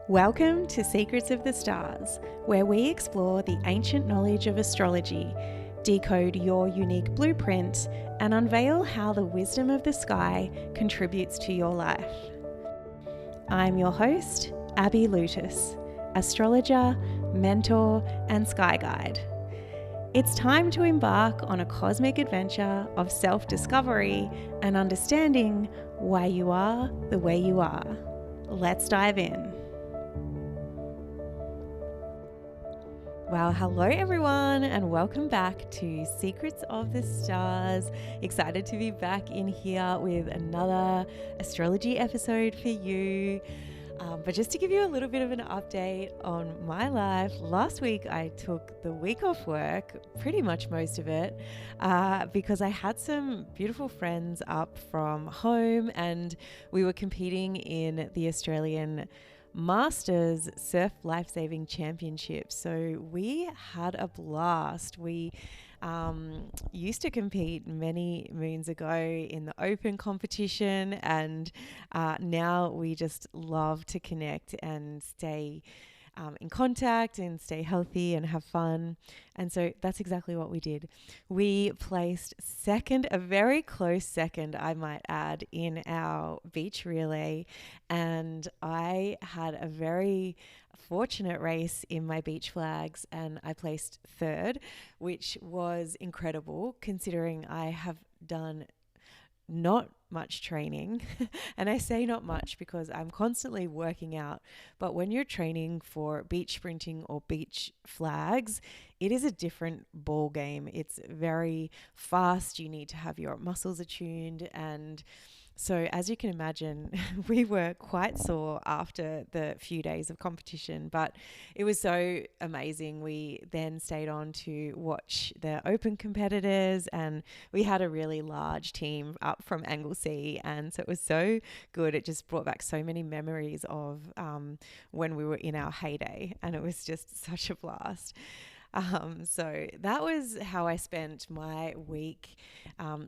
Welcome to Secrets of the Stars, where we explore the ancient knowledge of astrology, decode your unique blueprint, and unveil how the wisdom of the sky contributes to your life. I'm your host, Abby Lutus, astrologer, mentor, and sky guide. It's time to embark on a cosmic adventure of self-discovery and understanding why you are the way you are. Let's dive in. Well, hello everyone, and welcome back to Secrets of the Stars. Excited to be back in here with another astrology episode for you. But just to give you a little bit of an update on my life, last week I took the week off work, pretty much most of it, because I had some beautiful friends up from home and we were competing in the Australian Masters Surf Lifesaving Championship. So we had a blast. We used to compete many moons ago in the open competition, and now we just love to connect and stay in contact and stay healthy and have fun. And so that's exactly what we did. We placed second, a very close second, I might add, in our beach relay. And I had a very fortunate race in my beach flags and I placed third, which was incredible considering I have done not much training. And I say not much because I'm constantly working out. But when you're training for beach sprinting or beach flags, it is a different ball game. It's very fast. You need to have your muscles attuned. And so as you can imagine, we were quite sore after the few days of competition, but it was so amazing. We then stayed on to watch the open competitors and we had a really large team up from Anglesea. And so it was so good. It just brought back so many memories of when we were in our heyday, and it was just such a blast. So that was how I spent my week,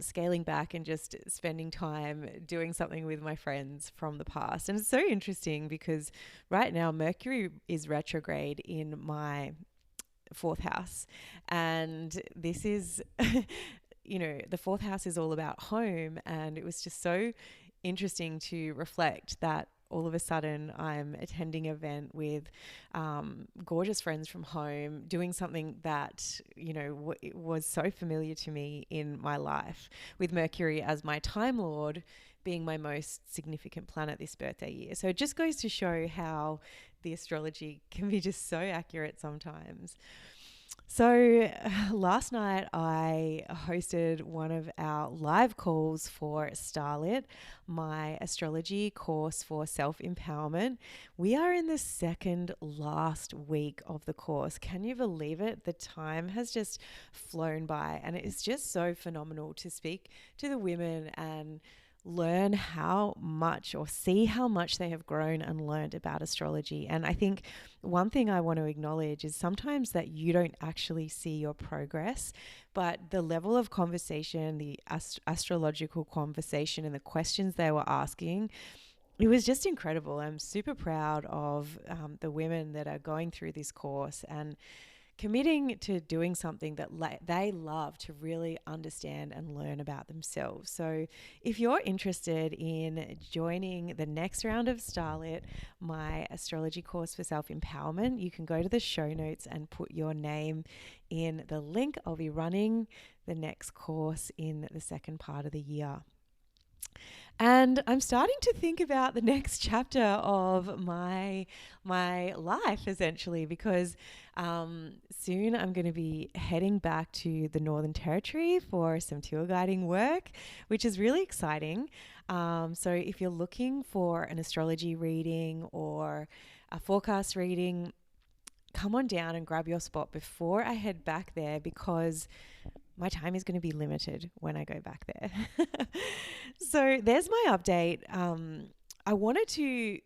scaling back and just spending time doing something with my friends from the past. And it's so interesting because right now Mercury is retrograde in my fourth house. And this is, the fourth house is all about home. And it was just so interesting to reflect that all of a sudden I'm attending an event with gorgeous friends from home, doing something that, was so familiar to me in my life, with Mercury as my Time Lord being my most significant planet this birthday year. So it just goes to show how the astrology can be just so accurate sometimes. So last night I hosted one of our live calls for Starlit, my astrology course for self-empowerment. We are in the second last week of the course. Can you believe it? The time has just flown by, and it is just so phenomenal to speak to the women and learn how much, or see how much they have grown and learned about astrology. And I think one thing I want to acknowledge is sometimes that you don't actually see your progress, but the level of conversation, the astrological conversation and the questions they were asking, it was just incredible. I'm super proud of the women that are going through this course and committing to doing something that they love, to really understand and learn about themselves. So if you're interested in joining the next round of Starlit, my astrology course for self-empowerment, you can go to the show notes and put your name in the link. I'll be running the next course in the second part of the year. And I'm starting to think about the next chapter of my life, essentially, because soon I'm going to be heading back to the Northern Territory for some tour guiding work, which is really exciting. So if you're looking for an astrology reading or a forecast reading, come on down and grab your spot before I head back there, because my time is going to be limited when I go back there. So there's my update. I wanted to,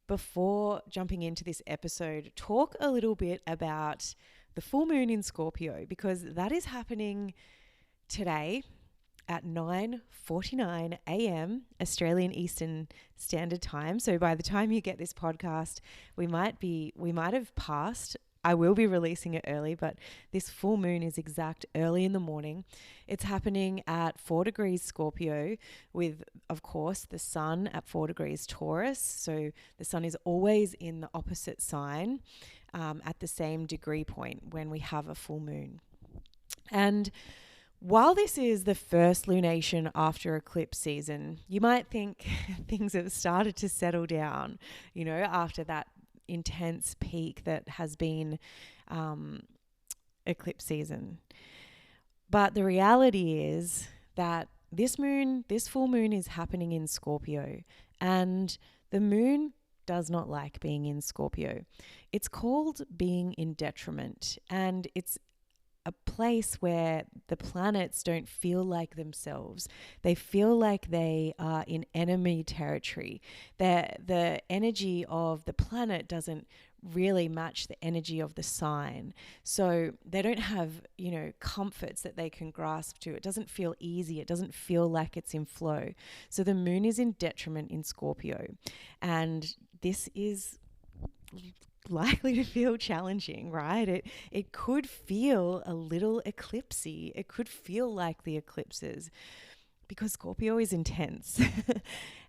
before jumping into this episode, talk a little bit about the full moon in Scorpio, because that is happening today. at 9:49 a.m. Australian Eastern Standard Time. So by the time you get this podcast, we might have passed. I will be releasing it early, but this full moon is exact early in the morning. It's happening at 4 degrees Scorpio with, of course, the sun at 4 degrees Taurus. So the sun is always in the opposite sign at the same degree point when we have a full moon. And while this is the first lunation after eclipse season, you might think things have started to settle down, after that intense peak that has been eclipse season. But the reality is that this full moon is happening in Scorpio, and the moon does not like being in Scorpio. It's called being in detriment, and it's a place where the planets don't feel like themselves. They feel like they are in enemy territory. The energy of the planet doesn't really match the energy of the sign. So they don't have, comforts that they can grasp to. It doesn't feel easy. It doesn't feel like it's in flow. So the moon is in detriment in Scorpio. And this is likely to feel challenging, right? It could feel a little eclipsy. It could feel like the eclipses because Scorpio is intense.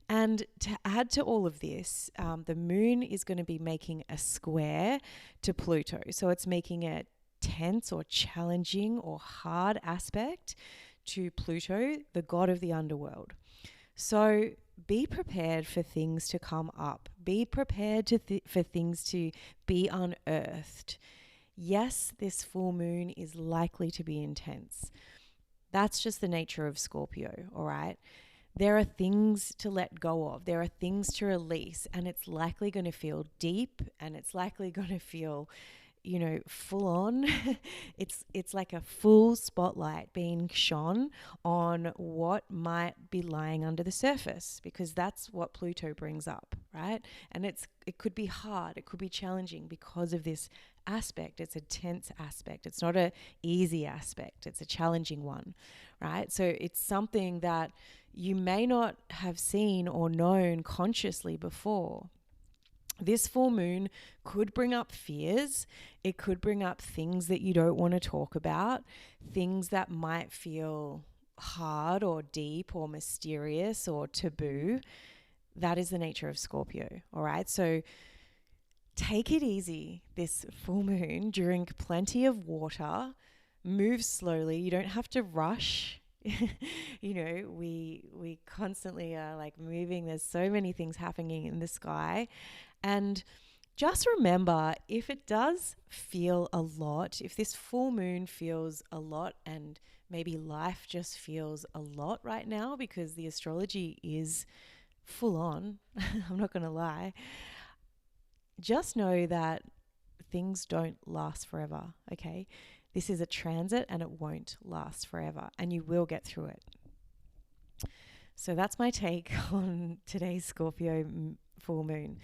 And to add to all of this, the moon is going to be making a square to Pluto. So it's making a tense or challenging or hard aspect to Pluto, the god of the underworld. So be prepared for things to come up. Be prepared for things to be unearthed. Yes, this full moon is likely to be intense. That's just the nature of Scorpio, all right? There are things to let go of. There are things to release, and it's likely going to feel deep, and it's likely going to feel full on. It's like a full spotlight being shone on what might be lying under the surface, because that's what Pluto brings up, right? And it could be hard, it could be challenging because of this aspect. It's a tense aspect. It's not an easy aspect. It's a challenging one, right? So it's something that you may not have seen or known consciously before. This full moon could bring up fears. It could bring up things that you don't want to talk about, things that might feel hard or deep or mysterious or taboo. That is the nature of Scorpio, all right? So take it easy this full moon. Drink plenty of water. Move slowly. You don't have to rush. We constantly are like moving. There's so many things happening in the sky. And just remember, if it does feel a lot, if this full moon feels a lot and maybe life just feels a lot right now because the astrology is full on, I'm not going to lie, just know that things don't last forever, okay? This is a transit and it won't last forever, and you will get through it. So that's my take on today's Scorpio full moon.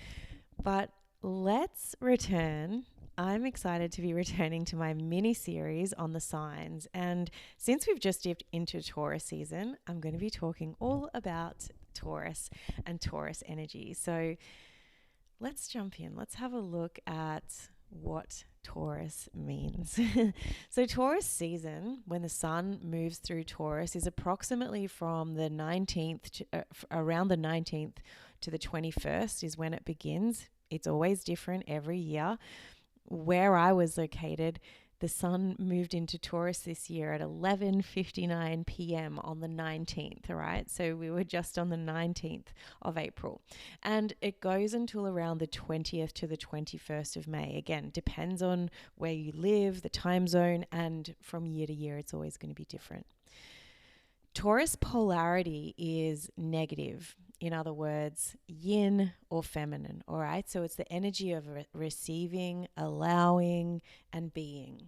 But let's return. I'm excited to be returning to my mini series on the signs. And since we've just dipped into Taurus season, I'm going to be talking all about Taurus and Taurus energy. So let's jump in. Let's have a look at what Taurus means. So Taurus season, when the sun moves through Taurus, is approximately from the 19th to, around the 19th to the 21st is when it begins. It's always different every year. Where I was located, the sun moved into Taurus this year at 11:59 p.m. on the 19th, right? So we were just on the 19th of April. And it goes until around the 20th to the 21st of May. Again, depends on where you live, the time zone, and from year to year, it's always going to be different. Taurus polarity is negative. In other words, yin or feminine, all right? So it's the energy of receiving, allowing, and being.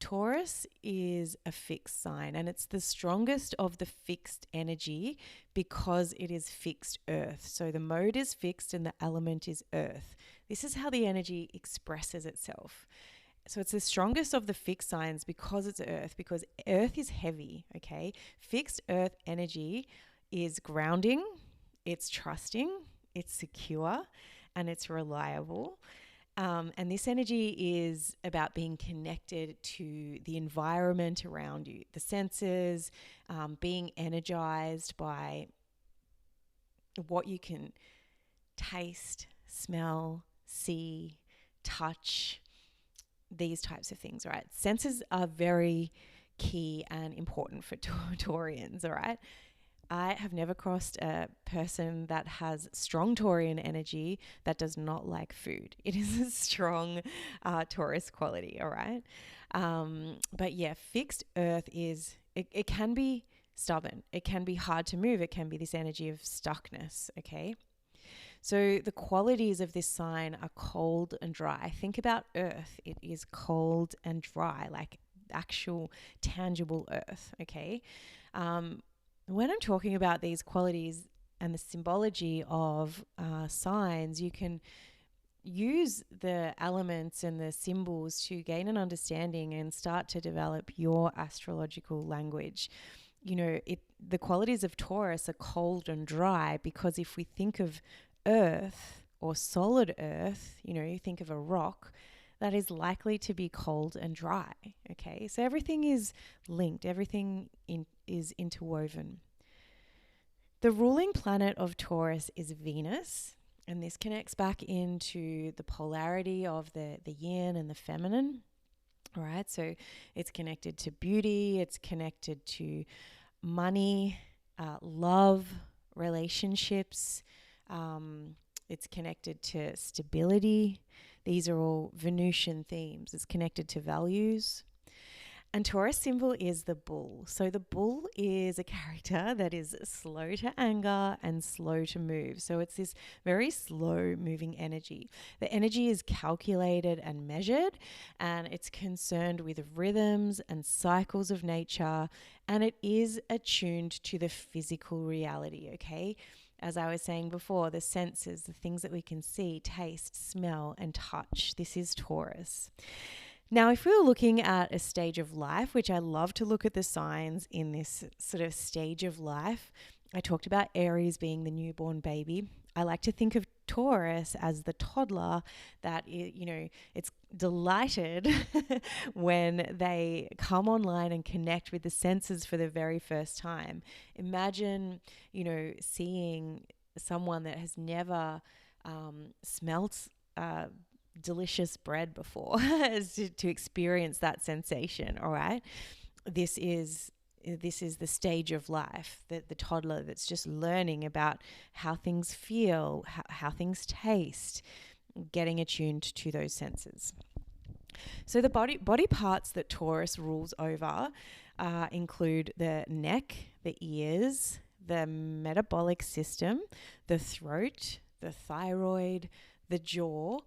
Taurus is a fixed sign, and it's the strongest of the fixed energy because it is fixed earth. So the mode is fixed and the element is earth. This is how the energy expresses itself. So it's the strongest of the fixed signs because it's earth, because earth is heavy, okay? Fixed earth energy is grounding, it's trusting, it's secure, and it's reliable. And this energy is about being connected to the environment around you, the senses, being energized by what you can taste, smell, see, touch, these types of things, right? Senses are very key and important for Taurians, all right? I have never crossed a person that has strong Taurian energy that does not like food. It is a strong Taurus quality, all right? But yeah, fixed earth it can be stubborn. It can be hard to move. It can be this energy of stuckness, okay? So the qualities of this sign are cold and dry. Think about earth. It is cold and dry, like actual tangible earth, okay? When I'm talking about these qualities and the symbology of signs, you can use the elements and the symbols to gain an understanding and start to develop your astrological language. You know, the qualities of Taurus are cold and dry because if we think of earth or solid earth, you know, you think of a rock, that is likely to be cold and dry, okay? So everything is linked, everything is interwoven. The ruling planet of Taurus is Venus, and this connects back into the polarity of the yin and the feminine, all right? So it's connected to beauty, it's connected to money, love, relationships, it's connected to stability. These are all Venusian themes. It's connected to values. And Taurus symbol is the bull. So the bull is a character that is slow to anger and slow to move. So it's this very slow moving energy. The energy is calculated and measured, and it's concerned with rhythms and cycles of nature, and it is attuned to the physical reality, okay? As I was saying before, the senses, the things that we can see, taste, smell, and touch. This is Taurus. Now, if we were looking at a stage of life, which I love to look at the signs in this sort of stage of life, I talked about Aries being the newborn baby. I like to think of Taurus as the toddler that, you know, it's delighted when they come online and connect with the senses for the very first time. Imagine, you know, seeing someone that has never smelt delicious bread before to experience that sensation, all right? This is the stage of life, the toddler that's just learning about how things feel, how things taste, getting attuned to those senses. So the body parts that Taurus rules over include the neck, the ears, the metabolic system, the throat, the thyroid, the jaw,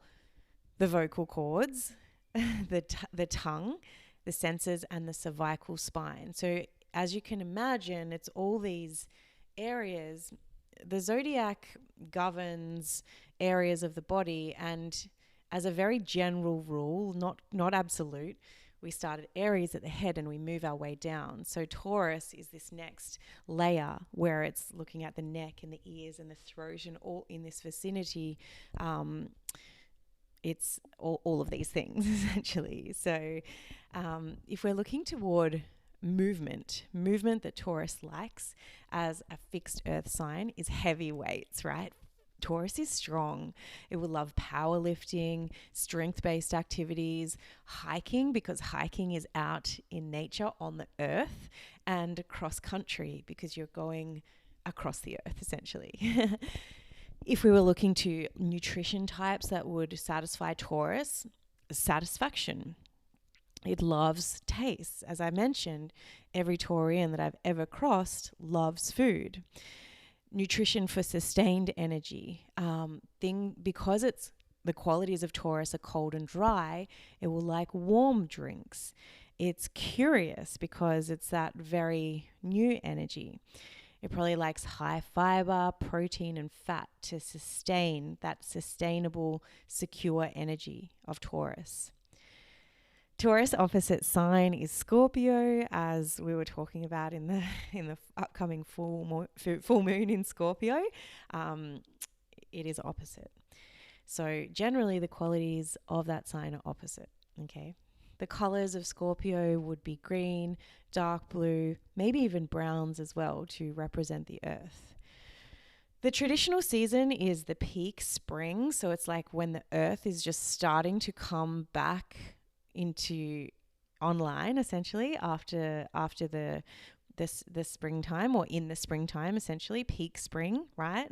the vocal cords, the tongue, the senses, and the cervical spine. So as you can imagine, it's all these areas. The zodiac governs areas of the body, and as a very general rule, not absolute, we start at Aries at the head and we move our way down. So Taurus is this next layer where it's looking at the neck and the ears and the throat and all in this vicinity. It's all of these things essentially. So if we're looking toward movement that Taurus likes as a fixed earth sign is heavy weights, right? Taurus is strong. It will love powerlifting, strength-based activities, hiking, because hiking is out in nature on the earth, and cross-country because you're going across the earth essentially. If we were looking to nutrition types that would satisfy Taurus, satisfaction. It loves taste. As I mentioned, every Taurian that I've ever crossed loves food. Nutrition for sustained energy. Because it's the qualities of Taurus are cold and dry, it will like warm drinks. It's curious because it's that very new energy. It probably likes high fiber, protein, and fat to sustain that sustainable, secure energy of Taurus. Taurus opposite sign is Scorpio, as we were talking about in the upcoming full moon in Scorpio. It is opposite. So generally the qualities of that sign are opposite, okay? The colors of Scorpio would be green, dark blue, maybe even browns as well to represent the earth. The traditional season is the peak spring. So it's like when the earth is just starting to come back into online, essentially, after the springtime, or in the springtime, essentially, peak spring, right?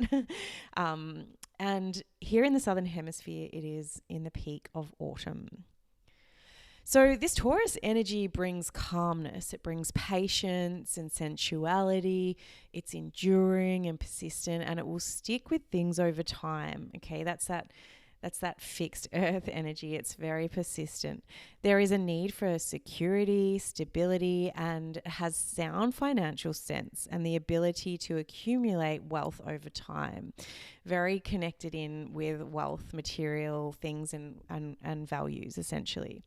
And here in the Southern Hemisphere, it is in the peak of autumn. So this Taurus energy brings calmness. It brings patience and sensuality. It's enduring and persistent, and it will stick with things over time. Okay, that's that fixed earth energy. It's very persistent. There is a need for security, stability, and has sound financial sense and the ability to accumulate wealth over time. Very connected in with wealth, material things, and values, essentially.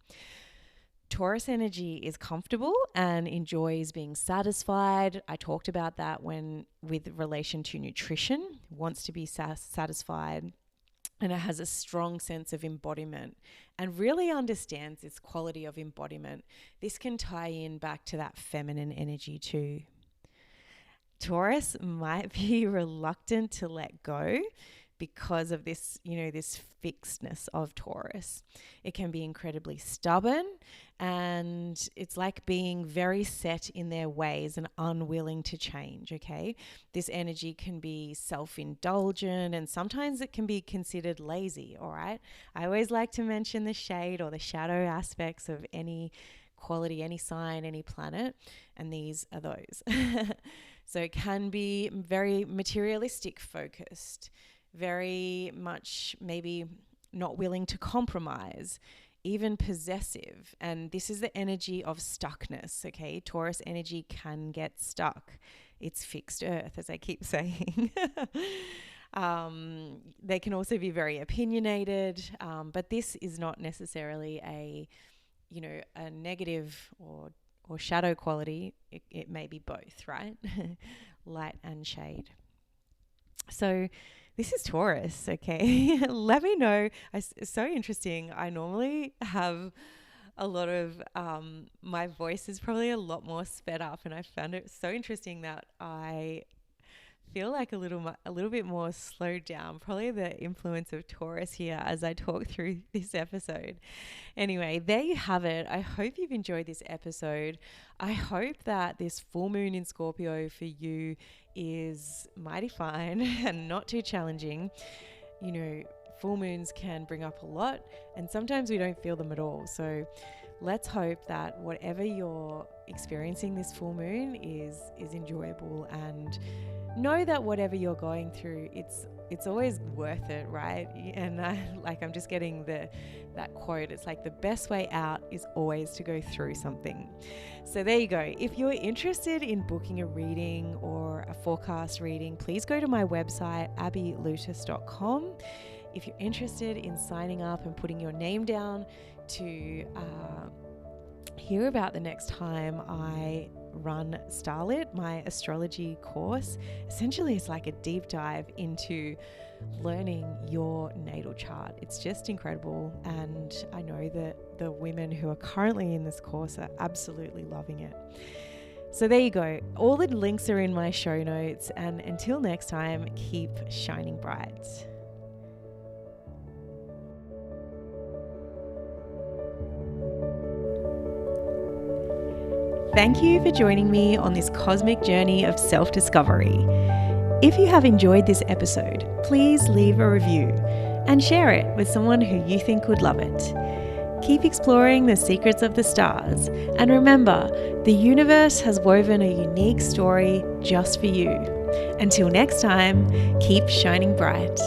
Taurus energy is comfortable and enjoys being satisfied. I talked about that with relation to nutrition. Wants to be satisfied, and it has a strong sense of embodiment and really understands its quality of embodiment. This can tie in back to that feminine energy too. Taurus might be reluctant to let go because of this, this fixedness of Taurus. It can be incredibly stubborn, and it's like being very set in their ways and unwilling to change, okay? This energy can be self-indulgent, and sometimes it can be considered lazy, all right? I always like to mention the shade or the shadow aspects of any quality, any sign, any planet, and these are those. So it can be very materialistic focused, very much maybe not willing to compromise, even possessive. And this is the energy of stuckness, okay? Taurus energy can get stuck. It's fixed earth, as I keep saying. They can also be very opinionated, but this is not necessarily a negative or shadow quality. It may be both, right? Light and shade. So this is Taurus, okay? Let me know. It's so interesting. I normally have a lot of, my voice is probably a lot more sped up, and I found it so interesting that I feel like a little bit more slowed down. Probably the influence of Taurus here as I talk through this episode. Anyway, there you have it. I hope you've enjoyed this episode. I hope that this full moon in Scorpio for you is mighty fine and not too challenging. Full moons can bring up a lot, and sometimes we don't feel them at all. So let's hope that whatever you're experiencing this full moon is enjoyable, and know that whatever you're going through, it's always worth it, right? And I'm just getting that quote. It's like the best way out is always to go through something. So there you go. If you're interested in booking a reading or a forecast reading, please go to my website, abbylutis.com. If you're interested in signing up and putting your name down to hear about the next time I run Starlit, my astrology course. Essentially, it's like a deep dive into learning your natal chart. It's just incredible, and I know that the women who are currently in this course are absolutely loving it. So there you go. All the links are in my show notes, and until next time, keep shining bright. Thank you for joining me on this cosmic journey of self-discovery. If you have enjoyed this episode, please leave a review and share it with someone who you think would love it. Keep exploring the secrets of the stars, and remember, the universe has woven a unique story just for you. Until next time, keep shining bright.